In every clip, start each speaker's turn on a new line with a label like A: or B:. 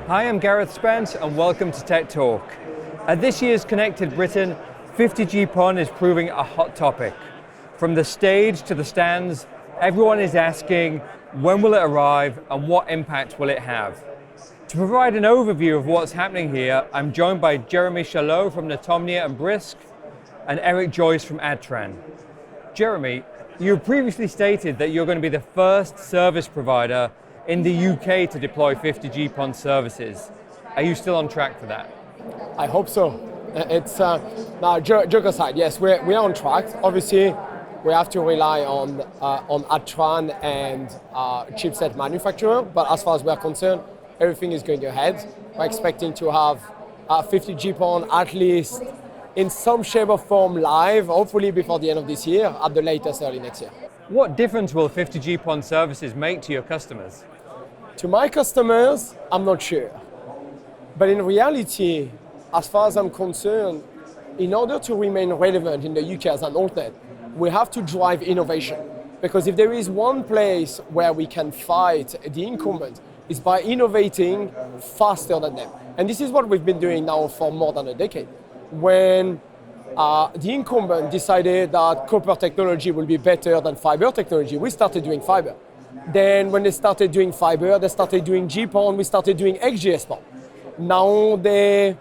A: Hi, I'm Gareth Spence and welcome to Tech Talk. At this year's Connected Britain, 50G PON is proving a hot topic. From the stage to the stands, everyone is asking, when will it arrive and what impact will it have? To provide an overview of what's happening here, I'm joined by Jeremy Chelot from Netomnia and Brisk and Eric Joyce from Adtran. Jeremy, you previously stated that you're going to be the first service provider in the UK to deploy 50G PON services. Are you still on track for that?
B: I hope so. It's now, joke aside, yes, we're on track. Obviously, we have to rely on Adtran and chipset manufacturer, but as far as we're concerned, everything is going ahead. We're expecting to have 50G PON at least in some shape or form live, hopefully before the end of this year, at the latest early next year.
A: What difference will 50G PON services make to your customers?
B: To my customers, I'm not sure. But in reality, as far as I'm concerned, in order to remain relevant in the UK as an altnet, we have to drive innovation. Because if there is one place where we can fight the incumbent, it's by innovating faster than them. And this is what we've been doing now for more than a decade. When the incumbent decided that copper technology will be better than fiber technology, we started doing fiber. Then when they started doing fiber, they started doing GPON, we started doing XGS-PON. Now they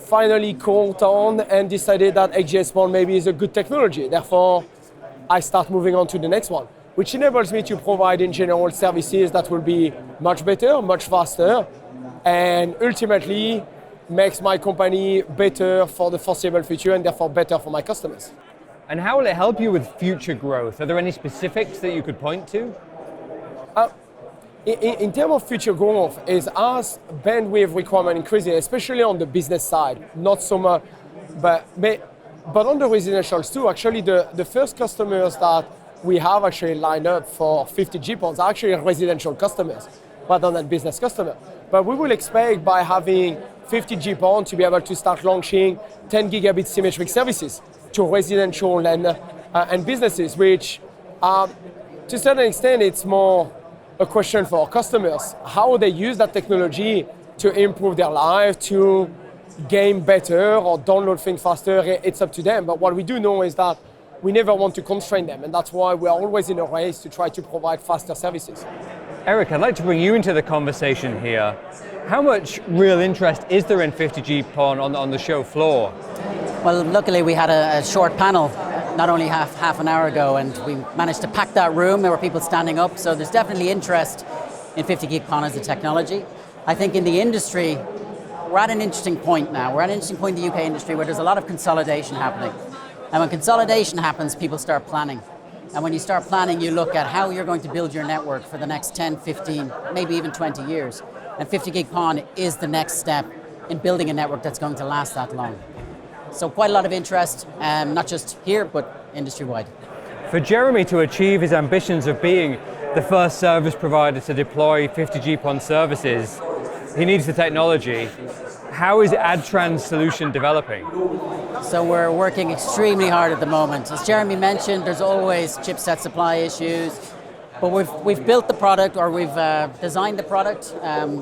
B: finally caught on and decided that XGS-PON maybe is a good technology. Therefore, I start moving on to the next one, which enables me to provide in general services that will be much better, much faster, and ultimately makes my company better for the foreseeable future and therefore better for my customers.
A: And how will it help you with future growth? Are there any specifics that you could point to?
B: In terms of future growth, is as bandwidth requirement increasing, especially on the business side, not so much, but on the residentials too. Actually, the first customers that we have actually lined up for 50G PONs are actually residential customers rather than business customers. But we will expect by having 50G PON to be able to start launching 10 gigabit symmetric services to residential and businesses, which to a certain extent it's more a question for our customers, how they use that technology to improve their life, to game better or download things faster. It's up to them. But what we do know is that we never want to constrain them, and that's why we are always in a race to try to provide faster services.
A: Eric, I'd like to bring you into the conversation here. How much real interest is there in 50G PON on the show floor?
C: Well, luckily we had a short panel not only half an hour ago, and we managed to pack that room. There were people standing up, so there's definitely interest in 50G PON as a technology. I think in the industry, we're at an interesting point now. We're at an interesting point in the UK industry where there's a lot of consolidation happening. And when consolidation happens, people start planning. And when you start planning, you look at how you're going to build your network for the next 10, 15, maybe even 20 years. And 50G PON is the next step in building a network that's going to last that long. So quite a lot of interest, not just here, but industry-wide.
A: For Jeremy to achieve his ambitions of being the first service provider to deploy 50G PON services, he needs the technology. How is Adtran's solution developing?
C: So we're working extremely hard at the moment. As Jeremy mentioned, there's always chipset supply issues, but we've built the product, or we've designed the product.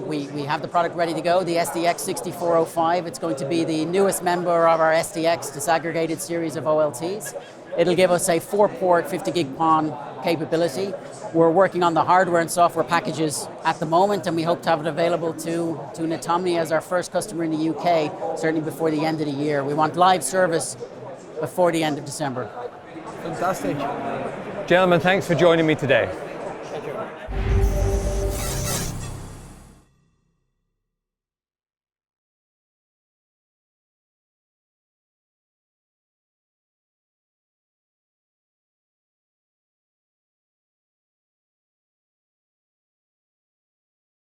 C: We have the product ready to go, the SDX 6405. It's going to be the newest member of our SDX disaggregated series of OLTs. It'll give us a 4-port 50G PON capability. We're working on the hardware and software packages at the moment, and we hope to have it available to Netomnia as our first customer in the UK, certainly before the end of the year. We want live service before the end of December.
B: Fantastic.
A: Gentlemen, thanks for joining me today.